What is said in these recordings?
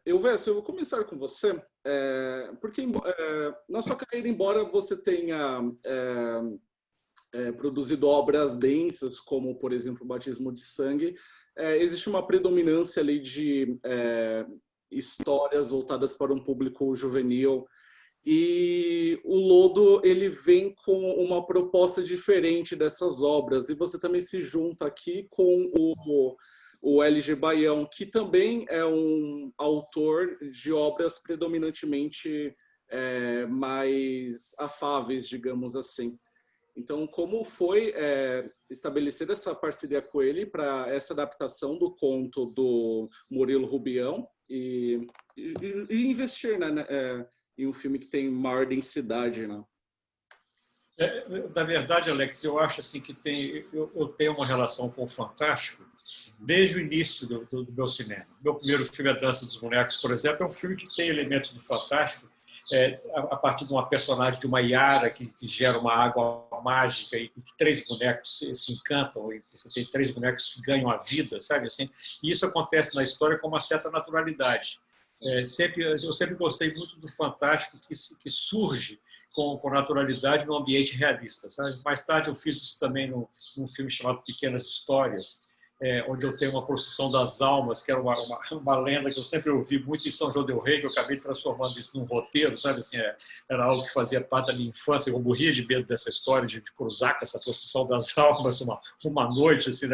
Eu vou começar com você, porque na sua carreira, embora você tenha produzido obras densas, como, por exemplo, o Batismo de Sangue, existe uma predominância ali de histórias voltadas para um público juvenil. E o Lodo, ele vem com uma proposta diferente dessas obras. E você também se junta aqui com o LG Baião, que também é um autor de obras predominantemente mais afáveis, digamos assim. Então, como foi estabelecer essa parceria com ele para essa adaptação do conto do Murilo Rubião e investir, né, em um filme que tem maior densidade, né? Na verdade, Alex, eu acho assim que eu tenho uma relação com o fantástico desde o início do meu cinema. Meu primeiro filme, A Dança dos Bonecos, por exemplo, é um filme que tem elementos do fantástico, a partir de uma personagem de uma Yara que gera uma água mágica e que três bonecos se encantam, e você tem três bonecos que ganham a vida, sabe assim? E isso acontece na história com uma certa naturalidade. Eu sempre gostei muito do fantástico que surge com naturalidade no ambiente realista, sabe? Mais tarde eu fiz isso também num filme chamado Pequenas Histórias, onde eu tenho uma procissão das almas, que era uma lenda que eu sempre ouvi muito em São João del Rei, que eu acabei transformando isso num roteiro, sabe? Assim, era algo que fazia parte da minha infância. Eu morria de medo dessa história de cruzar com essa procissão das almas uma noite, assim,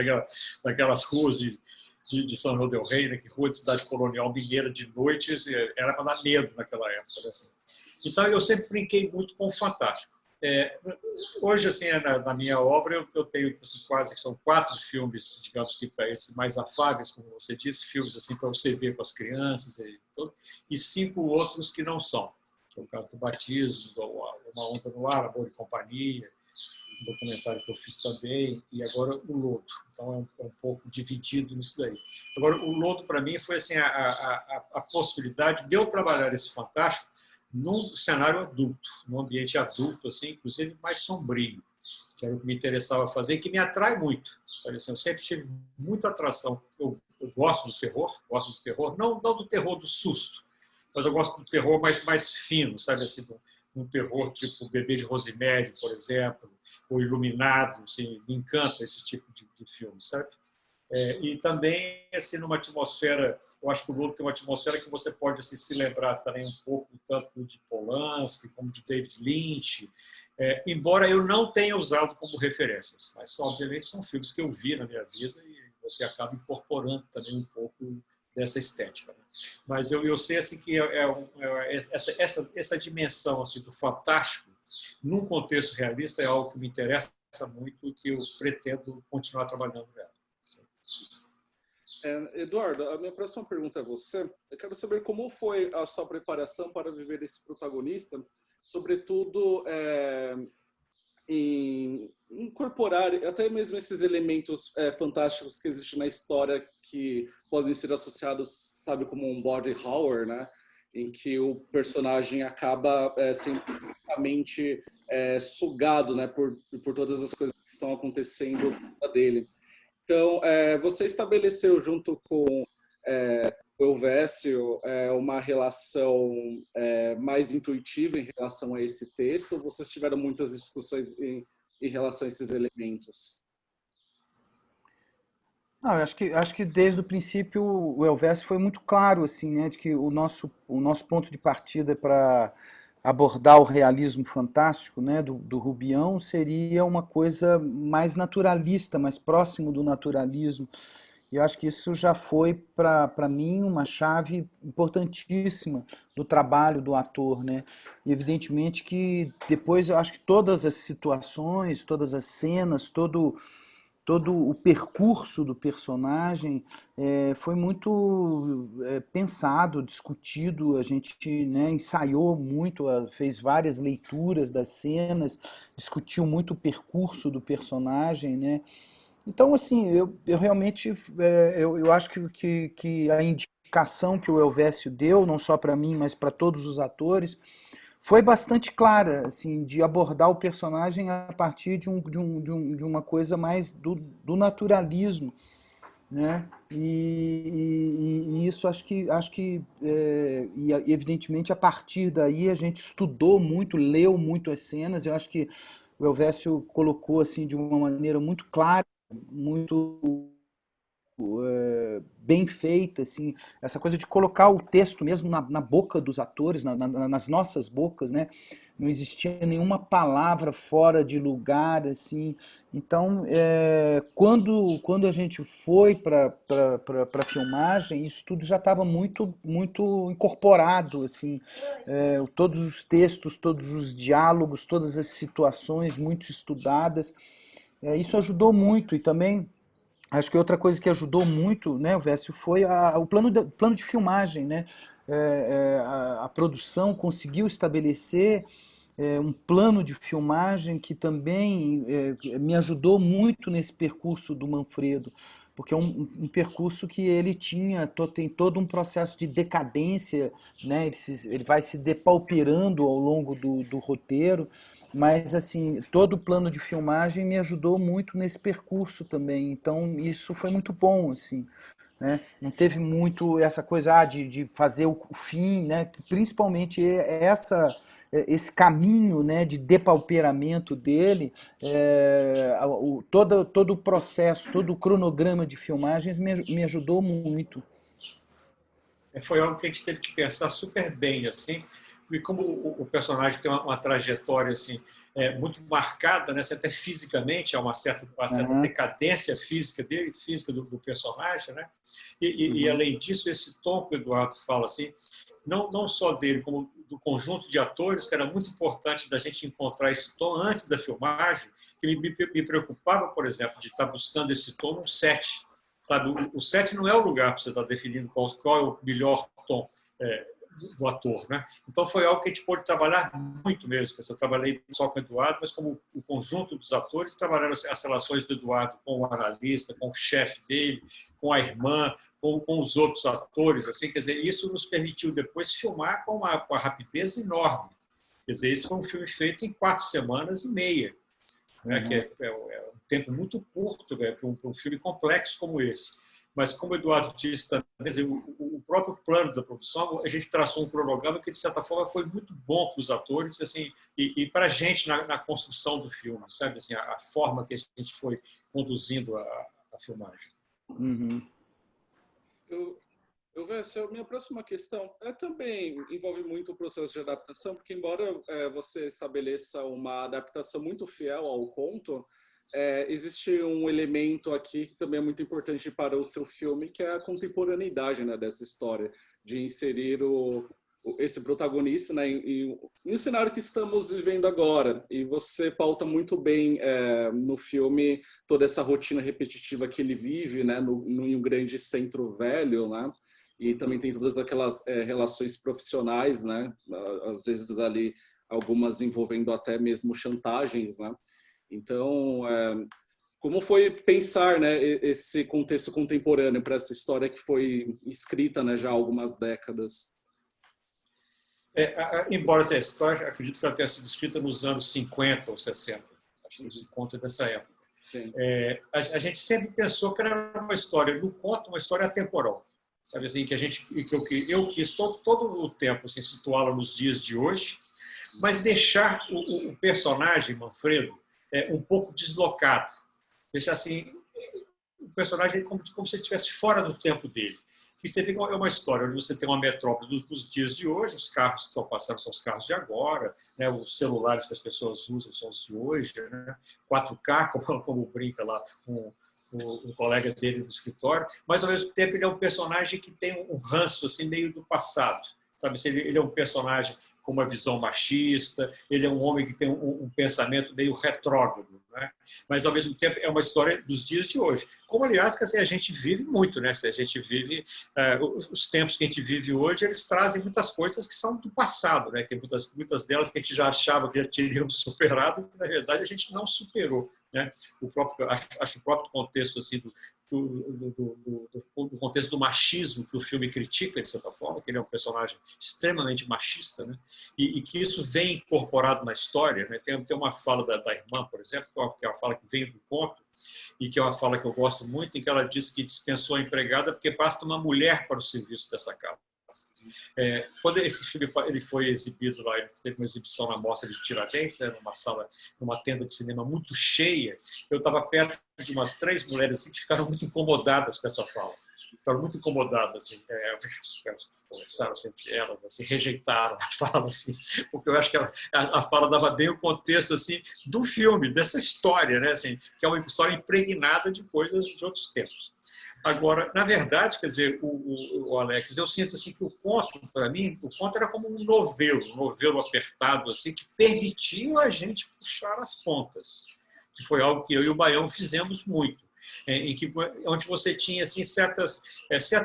daquelas ruas de São João del Rei, né? Que rua de cidade colonial mineira de noite, assim, era para dar medo naquela época, né? Assim. Então, eu sempre brinquei muito com o fantástico. Hoje, assim, na minha obra, eu tenho assim, quase que são 4 filmes, digamos que para esses mais afáveis, como você disse, filmes assim para você ver com as crianças e 5 outros que não são. Que é o caso do Batismo, Uma Onda no Ar, Amor e Companhia, um documentário que eu fiz também, e agora o Lodo. Então, é um pouco dividido nisso daí. Agora, o Lodo, para mim, foi assim, a possibilidade de eu trabalhar esse fantástico num cenário adulto, num ambiente adulto, assim, inclusive mais sombrio, que era o que me interessava fazer e que me atrai muito. Sabe assim, eu sempre tive muita atração. Eu gosto do terror, não do terror do susto, mas eu gosto do terror mais fino, sabe assim, um terror tipo Bebê de Rosemary, por exemplo, ou Iluminado, assim, me encanta esse tipo de filme, sabe? E também assim numa atmosfera, eu acho que o Lodo tem uma atmosfera que você pode assim, se lembrar também um pouco tanto de Polanski como de David Lynch, embora eu não tenha usado como referências, mas obviamente são filmes que eu vi na minha vida e você acaba incorporando também um pouco dessa estética, né? Mas eu sei assim que essa dimensão assim do fantástico num contexto realista é algo que me interessa muito e que eu pretendo continuar trabalhando nela. Eduardo, a minha próxima pergunta a você, eu quero saber como foi a sua preparação para viver esse protagonista, sobretudo em incorporar até mesmo esses elementos fantásticos que existem na história que podem ser associados, sabe, como um body horror, né? Em que o personagem acaba simplesmente sugado, né, por todas as coisas que estão acontecendo na vida dele. Então, você estabeleceu junto com o Elvésio uma relação mais intuitiva em relação a esse texto, ou vocês tiveram muitas discussões em relação a esses elementos? Não, eu acho que desde o princípio o Elvésio foi muito claro, assim, né, de que o nosso ponto de partida para abordar o realismo fantástico, né, do Rubião seria uma coisa mais naturalista, mais próximo do naturalismo. E eu acho que isso já foi, para mim, uma chave importantíssima do trabalho do ator, né? E evidentemente que depois eu acho que todas as situações, todas as cenas, todo o percurso do personagem foi muito pensado, discutido, a gente, né, ensaiou muito, fez várias leituras das cenas, discutiu muito o percurso do personagem, né? Então, assim, eu realmente eu acho que a indicação que o Elvésio deu, não só para mim, mas para todos os atores, foi bastante clara, assim, de abordar o personagem a partir de uma coisa mais do naturalismo. né? E isso e evidentemente a partir daí a gente estudou muito, leu muito as cenas. Eu acho que o Elvésio colocou assim de uma maneira muito clara, muito bem feita, assim, essa coisa de colocar o texto mesmo na boca dos atores, nas nossas bocas, né? Não existia nenhuma palavra fora de lugar, assim. Então, quando a gente foi para a filmagem, isso tudo já estava muito incorporado, assim. Todos os textos, todos os diálogos, todas as situações muito estudadas. Isso ajudou muito e também acho que outra coisa que ajudou muito, né, o Vécio, foi o plano de filmagem, né? A produção conseguiu estabelecer um plano de filmagem que também me ajudou muito nesse percurso do Manfredo, porque é um percurso que ele tem todo um processo de decadência, né? Ele vai se depauperando ao longo do roteiro, mas assim, todo o plano de filmagem me ajudou muito nesse percurso também, então isso foi muito bom, assim, né? Não teve muito essa coisa de fazer o fim, né? Principalmente esse caminho, né, de depauperamento dele, todo o processo, todo o cronograma de filmagens me ajudou muito. Foi algo que a gente teve que pensar super bem, assim, e como o personagem tem uma trajetória assim muito marcada, né, até fisicamente, há uma certa Uhum, decadência física dele, física do personagem, né? E uhum, além disso, esse tom que o Eduardo fala assim, não só dele, como do conjunto de atores, que era muito importante da gente encontrar esse tom antes da filmagem, que me preocupava, por exemplo, de estar buscando esse tom num set. Sabe, o set não é o lugar para você estar definindo qual é o melhor tom do ator, né? Então foi algo que a gente pôde trabalhar muito mesmo. Eu trabalhei não só com o Eduardo, mas como o conjunto dos atores, trabalhando as relações do Eduardo com o analista, com o chefe dele, com a irmã, com os outros atores, assim, quer dizer, isso nos permitiu depois filmar com uma rapidez enorme. Quer dizer, esse foi um filme feito em 4 semanas e meia, né? Que uhum. é um tempo muito curto, né, para um filme complexo como esse. Mas, como o Eduardo disse também, o próprio plano da produção, a gente traçou um cronograma que, de certa forma, foi muito bom para os atores assim, e para a gente na construção do filme, sabe? Assim, a forma que a gente foi conduzindo a filmagem. Uhum. Eu vejo, minha próxima questão também envolve muito o processo de adaptação, porque embora você estabeleça uma adaptação muito fiel ao conto, existe um elemento aqui que também é muito importante para o seu filme, que é a contemporaneidade, né, dessa história, de inserir esse protagonista, né, em um cenário que estamos vivendo agora. E você pauta muito bem no filme toda essa rotina repetitiva que ele vive, né, em um grande centro velho, né? E também tem todas aquelas relações profissionais, né? Às vezes ali algumas envolvendo até mesmo chantagens, né? Então, como foi pensar, né, esse contexto contemporâneo para essa história que foi escrita, né, já há algumas décadas? Embora essa história, acredito que ela tenha sido escrita nos anos 50 ou 60, acho que esse conto é dessa época. Sim. A gente sempre pensou que era uma história, no conto, uma história atemporal. Sabe assim, que eu quis todo o tempo assim, situá-la nos dias de hoje, mas deixar o personagem, Manfredo, um pouco deslocado. Deixar assim, o personagem como se ele estivesse fora do tempo dele. Que você vê que é uma história onde você tem uma metrópole dos dias de hoje, os carros que estão passando são os carros de agora, né? Os celulares que as pessoas usam são os de hoje, né? 4K, como brinca lá um colega dele no escritório, mas ao mesmo tempo ele é um personagem que tem um ranço assim, meio do passado. Sabe? Ele é um personagem com uma visão machista, ele é um homem que tem um pensamento meio retrógrado, né? Mas ao mesmo tempo é uma história dos dias de hoje. Como, aliás, que assim, a gente vive muito, né? A gente vive, os tempos que a gente vive hoje, eles trazem muitas coisas que são do passado, né? Que muitas delas que a gente já achava que já teríamos superado, que na verdade a gente não superou, né? Acho o próprio contexto assim, do contexto do machismo que o filme critica, de certa forma, que ele é um personagem extremamente machista, né? E que isso vem incorporado na história, né? Tem uma fala da irmã, por exemplo, que é uma fala que vem do conto, e que é uma fala que eu gosto muito, em que ela diz que dispensou a empregada porque basta uma mulher para o serviço dessa casa. Quando esse filme ele foi exibido lá, ele teve uma exibição na Mostra de Tiradentes, numa sala, numa tenda de cinema muito cheia, eu estava perto de umas 3 mulheres assim, que ficaram muito incomodadas com essa fala. Ficaram muito incomodadas, assim, conversaram entre elas, assim, rejeitaram a fala, assim, porque eu acho que a fala dava bem o contexto assim, do filme, dessa história, né, assim, que é uma história impregnada de coisas de outros tempos. Agora, na verdade, quer dizer, o Alex, eu sinto assim que o conto, para mim, o conto era como um novelo apertado, assim, que permitia a gente puxar as pontas, que foi algo que eu e o Baião fizemos muito, onde você tinha assim certas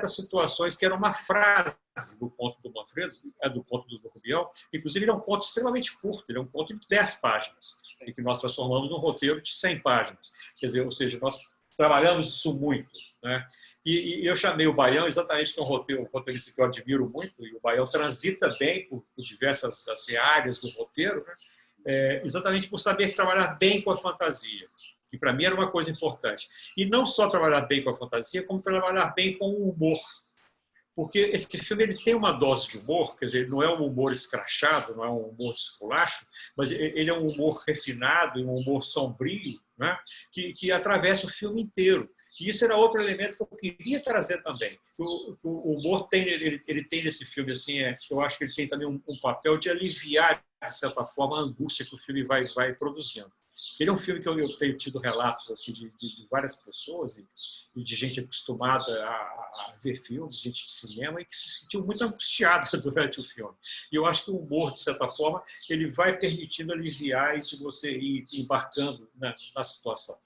situações que eram uma frase do conto do Manfredo, do conto do Rubião, inclusive ele é um conto extremamente curto, ele é um conto de 10 páginas, e que nós transformamos num roteiro de 100 páginas, quer dizer, ou seja, nós trabalhamos isso muito, né? E eu chamei o Baião exatamente, que é um roteirista que eu admiro muito, e o Baião transita bem por diversas assim, áreas do roteiro, né? Exatamente por saber trabalhar bem com a fantasia, que para mim era uma coisa importante. E não só trabalhar bem com a fantasia, como trabalhar bem com o humor. Porque esse filme ele tem uma dose de humor, quer dizer, não é um humor escrachado, não é um humor de esculacho, mas ele é um humor refinado, um humor sombrio, né? que atravessa o filme inteiro. E isso era outro elemento que eu queria trazer também. O humor ele tem nesse filme, assim, eu acho que ele tem também um papel de aliviar, de certa forma, a angústia que o filme vai produzindo. Ele é um filme que eu tenho tido relatos assim, de várias pessoas e de gente acostumada a ver filmes, gente de cinema, e que se sentiu muito angustiada durante o filme. E eu acho que o humor, de certa forma, ele vai permitindo aliviar e de você ir embarcando na situação.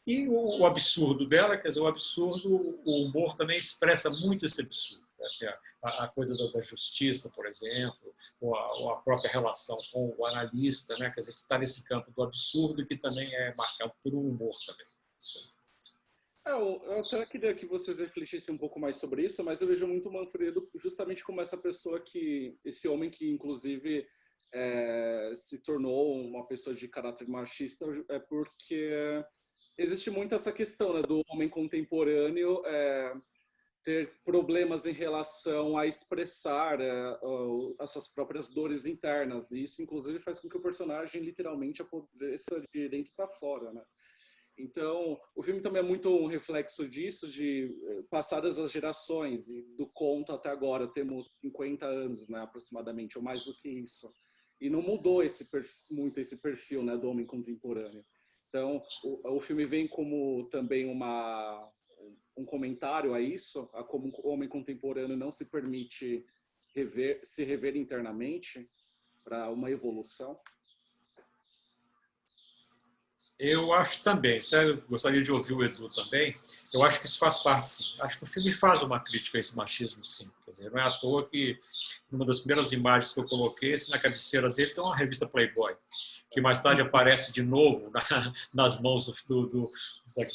E o absurdo dela, quer dizer, o absurdo, o humor também expressa muito esse absurdo. Assim, a coisa da justiça, por exemplo, ou a própria relação com o analista, né? Quer dizer, que está nesse campo do absurdo e que também é marcado por um humor também. Eu até queria que vocês refletissem um pouco mais sobre isso, mas eu vejo muito o Manfredo justamente como essa pessoa esse homem que inclusive se tornou uma pessoa de caráter machista, porque existe muito essa questão, né, do homem contemporâneo ter problemas em relação a expressar as suas próprias dores internas. E isso, inclusive, faz com que o personagem literalmente apodreça de dentro para fora, né? Então, o filme também é muito um reflexo disso, de passadas as gerações, e do conto até agora temos 50 anos, né, aproximadamente, ou mais do que isso. E não mudou muito esse perfil, né, do homem contemporâneo. Então, o filme vem como também um comentário a isso, a como o homem contemporâneo não se permite se rever internamente para uma evolução. Eu acho também, eu gostaria de ouvir o Edu também, eu acho que isso faz parte, sim. Acho que o filme faz uma crítica a esse machismo, sim. Quer dizer, não é à toa que, numa das primeiras imagens que eu coloquei, na cabeceira dele tem uma revista Playboy, que mais tarde aparece de novo nas mãos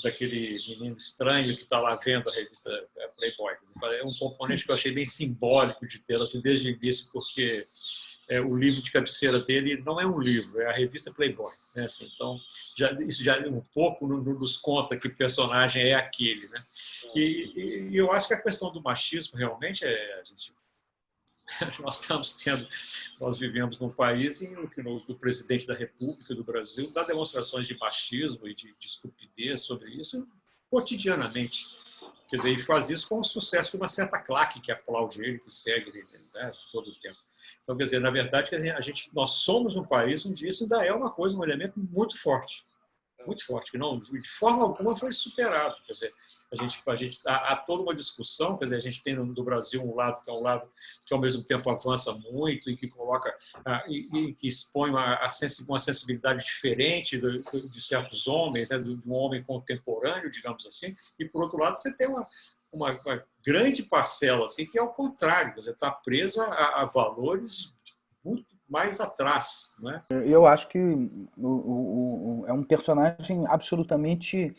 daquele menino estranho que está lá vendo a revista Playboy. É um componente que eu achei bem simbólico de ter assim, desde o início, porque o livro de cabeceira dele não é um livro, é a revista Playboy. Né? Assim, então, isso já um pouco nos conta que personagem é aquele. Né? E eu acho que a questão do machismo realmente nós vivemos num país em que o presidente da República do Brasil dá demonstrações de machismo e de estupidez sobre isso cotidianamente. Quer dizer, ele faz isso com o sucesso de uma certa claque que aplaude ele, que segue ele, né, todo o tempo. Então, quer dizer, na verdade, nós somos um país onde isso ainda é uma coisa, um elemento muito forte, que não, de forma alguma foi superado. Quer dizer, há toda uma discussão, quer dizer, a gente tem no Brasil um lado que ao mesmo tempo avança muito e que coloca e que expõe uma sensibilidade diferente de certos homens, né, de um homem contemporâneo, digamos assim, e por outro lado você tem uma grande parcela assim que é ao contrário, quer dizer, está presa a valores muito mais atrás, né? Eu acho que é um personagem absolutamente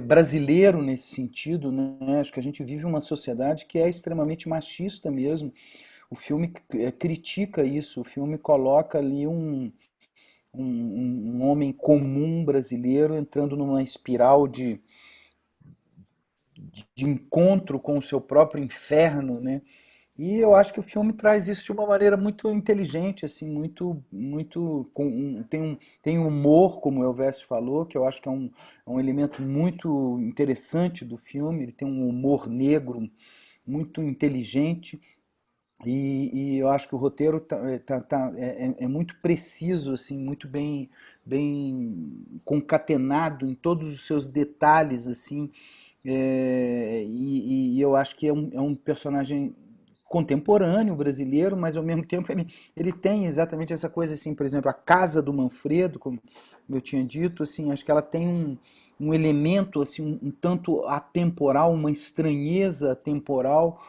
brasileiro nesse sentido, né? Acho que a gente vive uma sociedade que é extremamente machista mesmo. O filme critica isso, o filme coloca ali um homem comum brasileiro entrando numa espiral de encontro com o seu próprio inferno, né? E eu acho que o filme traz isso de uma maneira muito inteligente, assim, tem humor, como o Elvésio falou, que eu acho que é um elemento muito interessante do filme. Ele tem um humor negro muito inteligente e eu acho que o roteiro é muito preciso, assim, muito bem concatenado em todos os seus detalhes, assim, e eu acho que é um personagem contemporâneo brasileiro, mas ao mesmo tempo ele tem exatamente essa coisa, assim, por exemplo, a casa do Manfredo, como eu tinha dito, assim, acho que ela tem um elemento assim, um tanto atemporal, uma estranheza temporal,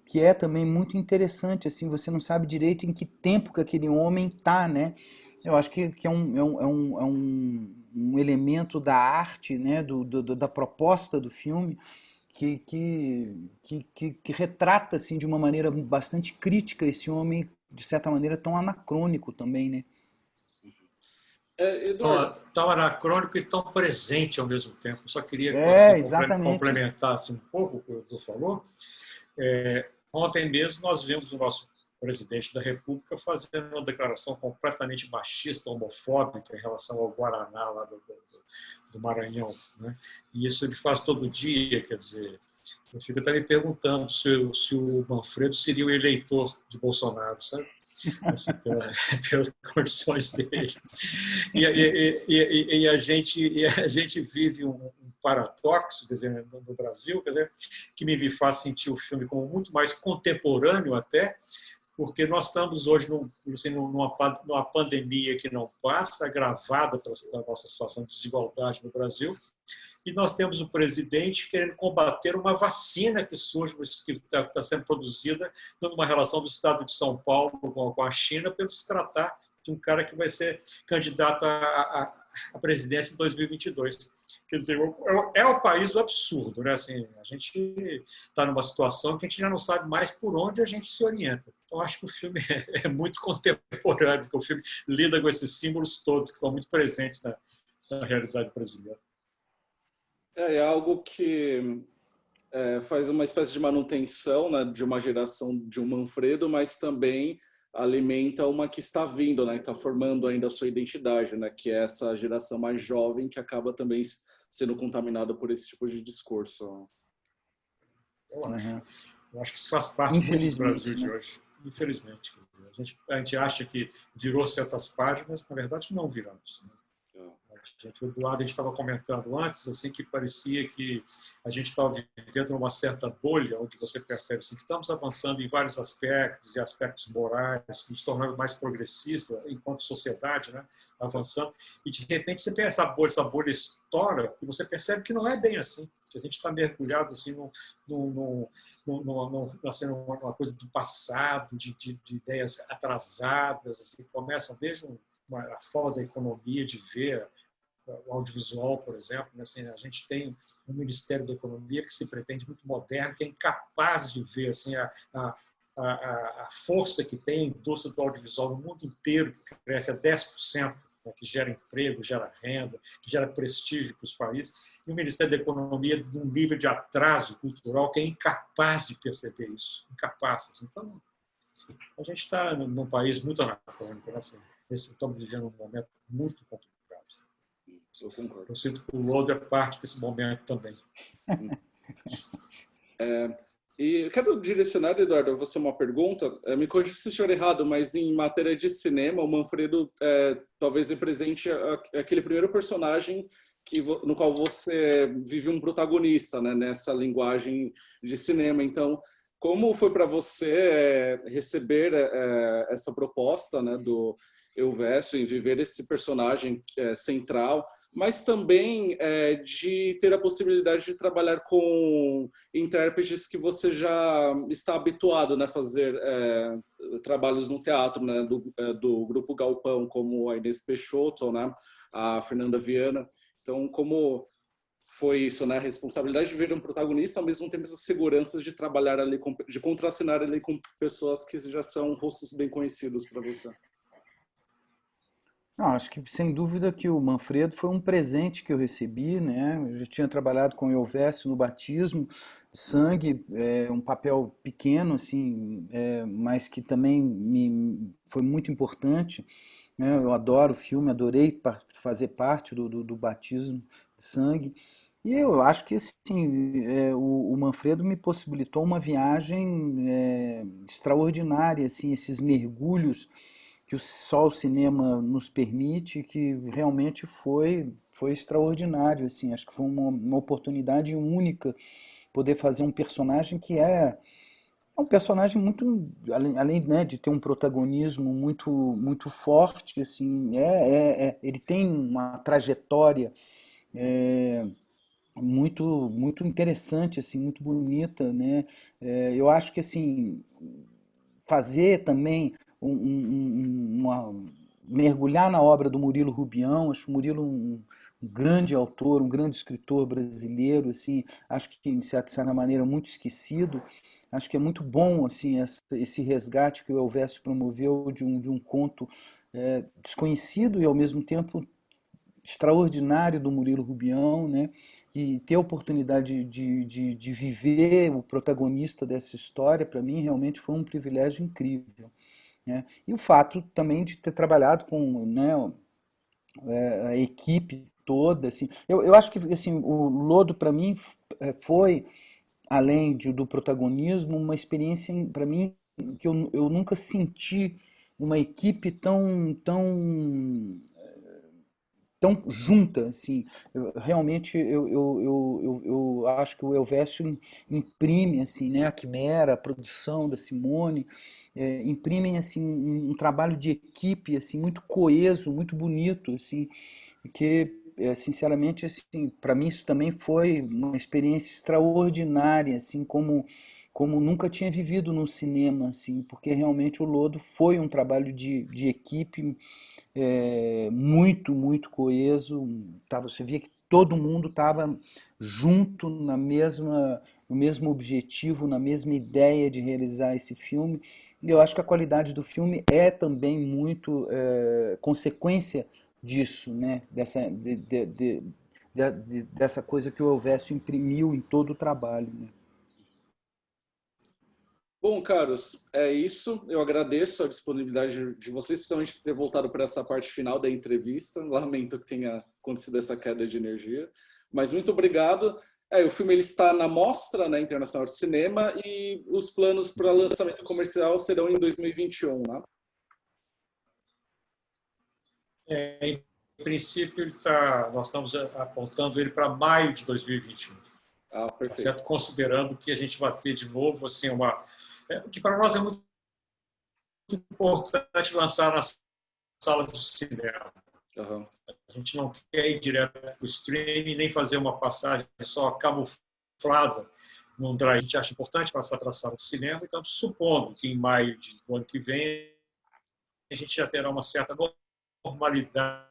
que é também muito interessante, assim, você não sabe direito em que tempo que aquele homem tá, né? Eu acho que um elemento da arte, né, da proposta do filme, que retrata, assim, de uma maneira bastante crítica esse homem, de certa maneira, tão anacrônico também, né? Eduardo, Tão anacrônico e tão presente ao mesmo tempo. Eu só queria assim, Exatamente. complementar assim, um pouco o que o Edu falou. Ontem mesmo nós vimos o nosso presidente da República fazendo uma declaração completamente machista, homofóbica em relação ao Guaraná lá do Maranhão, né? E isso ele faz todo dia, quer dizer, eu fico até me perguntando se o Manfredo seria o eleitor de Bolsonaro, sabe? Assim, pelas condições dele. E a gente vive um paradoxo, quer dizer, no Brasil, quer dizer, que me faz sentir o filme como muito mais contemporâneo até, porque nós estamos hoje numa pandemia que não passa, agravada pela nossa situação de desigualdade no Brasil, e nós temos o presidente querendo combater uma vacina que surge, que está sendo produzida numa relação do Estado de São Paulo com a China, para se tratar de um cara que vai ser candidato à presidência em 2022. Quer dizer, é o país do absurdo, né? Assim, a gente está numa situação que a gente já não sabe mais por onde a gente se orienta. Então, acho que o filme é muito contemporâneo, porque o filme lida com esses símbolos todos que estão muito presentes na realidade brasileira. é algo que faz uma espécie de manutenção, né, de uma geração de um Manfredo, mas também alimenta uma que está vindo, né, que está formando ainda a sua identidade, né, que é essa geração mais jovem que acaba também sendo contaminada por esse tipo de discurso. Eu acho que isso faz parte muito do Brasil de hoje, infelizmente. A gente acha que virou certas páginas, na verdade não viramos, né? O Eduardo, a gente estava comentando antes, assim, que parecia que a gente estava vivendo numa certa bolha, onde você percebe assim, que estamos avançando em vários aspectos, e aspectos morais, nos tornando mais progressistas enquanto sociedade, né? Avançando, e de repente você tem essa bolha estoura, e você percebe que não é bem assim, que a gente está mergulhado assim, assim, numa coisa do passado, de ideias atrasadas, assim, que começam desde a forma da economia de ver o audiovisual, por exemplo, né? Assim, a gente tem um Ministério da Economia que se pretende muito moderno, que é incapaz de ver assim, a força que tem a indústria do audiovisual no mundo inteiro, que cresce a 10%, né? Que gera emprego, gera renda, que gera prestígio para os países, e o Ministério da Economia num nível de atraso cultural que é incapaz de perceber isso, incapaz. Assim. Então, a gente está num país muito anacrônico, né? Assim, estamos vivendo um momento muito complicado. Eu concordo. Eu sinto que o Road é parte desse momento também. E eu quero direcionar, Eduardo, a você uma pergunta. Me corrija se eu estiver errado, mas em matéria de cinema, o Manfredo talvez represente aquele primeiro personagem no qual você vive um protagonista, né, nessa linguagem de cinema. Então, como foi para você receber essa proposta, né, do Elvésio em viver esse personagem central, mas também de ter a possibilidade de trabalhar com intérpretes que você já está habituado, né, a fazer trabalhos no teatro, né, do Grupo Galpão, como a Inês Peixoto, né, a Fernanda Viana. Então, como foi isso, né, a responsabilidade de ver um protagonista, ao mesmo tempo essas seguranças de trabalhar ali, de contracenar ali com pessoas que já são rostos bem conhecidos para você? Não, acho que sem dúvida que o Manfredo foi um presente que eu recebi, né? Eu já tinha trabalhado com o Elvésio no batismo de sangue, um papel pequeno, assim, mas que também foi muito importante, né? Eu adoro o filme, adorei fazer parte do batismo de sangue. E eu acho que assim, o Manfredo me possibilitou uma viagem extraordinária, assim, esses mergulhos que só o cinema nos permite, que realmente foi extraordinário, assim, acho que foi uma oportunidade única poder fazer um personagem que é um personagem muito, além, né, de ter um protagonismo muito forte, assim, ele tem uma trajetória é, muito interessante, assim, muito bonita, né? Eu acho que assim fazer também mergulhar na obra do Murilo Rubião, acho o Murilo um grande autor, um grande escritor brasileiro, assim, acho que de certa maneira muito esquecido. Acho que é muito bom assim esse resgate que o Elvésio promoveu de um conto desconhecido e ao mesmo tempo extraordinário do Murilo Rubião, né? E ter a oportunidade de viver o protagonista dessa história, para mim, realmente foi um privilégio incrível. Né? E o fato também de ter trabalhado com, né, a equipe toda, assim, eu acho que assim, o Lodo para mim foi, além do protagonismo, uma experiência para mim que eu nunca senti uma equipe tão junta, assim, realmente eu acho que o Elvésio imprime, assim, né, a Quimera, a produção da Simone, imprimem, assim, um trabalho de equipe, assim, muito coeso, muito bonito, assim, que, sinceramente, assim, para mim isso também foi uma experiência extraordinária, assim, como nunca tinha vivido no cinema, assim, porque realmente o Lodo foi um trabalho de equipe muito coeso. Você via que todo mundo estava junto no mesmo objetivo, na mesma ideia de realizar esse filme. E eu acho que a qualidade do filme é também muito consequência disso, né? Dessa coisa que o Elvésio imprimiu em todo o trabalho. Né? Bom, caros, é isso. Eu agradeço a disponibilidade de vocês, principalmente por ter voltado para essa parte final da entrevista. Lamento que tenha acontecido essa queda de energia, mas muito obrigado. O filme ele está na Mostra, né, Internacional de Cinema, e os planos para lançamento comercial serão em 2021, né? Em princípio, nós estamos apontando ele para maio de 2021. Ah, Tá perfeito. certo? Considerando que a gente vai ter de novo assim, que para nós é muito importante lançar nas salas de cinema. Uhum. A gente não quer ir direto para o streaming, nem fazer uma passagem só camuflada num drive. A gente acha importante passar para a sala de cinema, então, supondo que em maio do ano que vem a gente já terá uma certa normalidade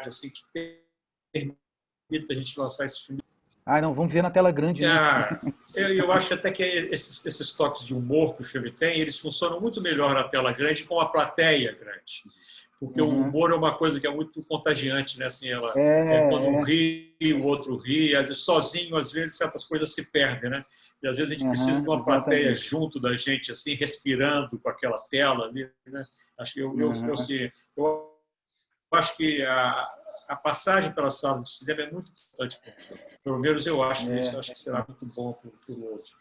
assim, que permita a gente lançar esse filme. Ah, não, vamos ver na tela grande, né? Eu acho até que esses toques de humor que o filme tem, eles funcionam muito melhor na tela grande com a plateia grande. Porque o humor é uma coisa que é muito contagiante, né? Assim, quando um ri, o outro ri, às vezes, sozinho, às vezes certas coisas se perdem, né? E às vezes a gente precisa de uma plateia exatamente. junto da gente, assim, respirando com aquela tela ali, né? Eu acho que a passagem pela sala de cinema é muito importante para o filme. Pelo menos eu acho isso. Eu acho que será muito bom para o outro.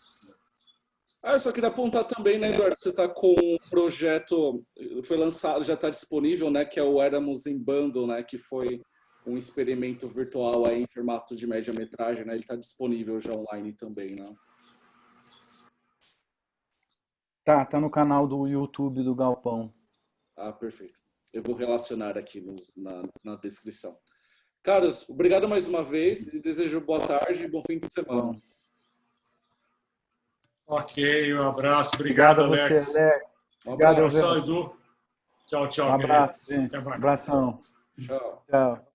Eu só queria apontar também, né, Eduardo, você está com um projeto, foi lançado, já está disponível, né, que é o Éramos em Bando, né, que foi um experimento virtual aí em formato de média-metragem, né, ele está disponível já online também, né? Tá no canal do YouTube do Galpão. Ah, perfeito. Eu vou relacionar aqui na descrição. Caros, obrigado mais uma vez e desejo boa tarde e bom fim de semana. Bom. Ok, um abraço. Obrigado, a você, Alex. Alex. Obrigado, abração, Edu. Tchau, Um tchau, querido. abraço, gente. Até mais. Abração. Tchau. Tchau.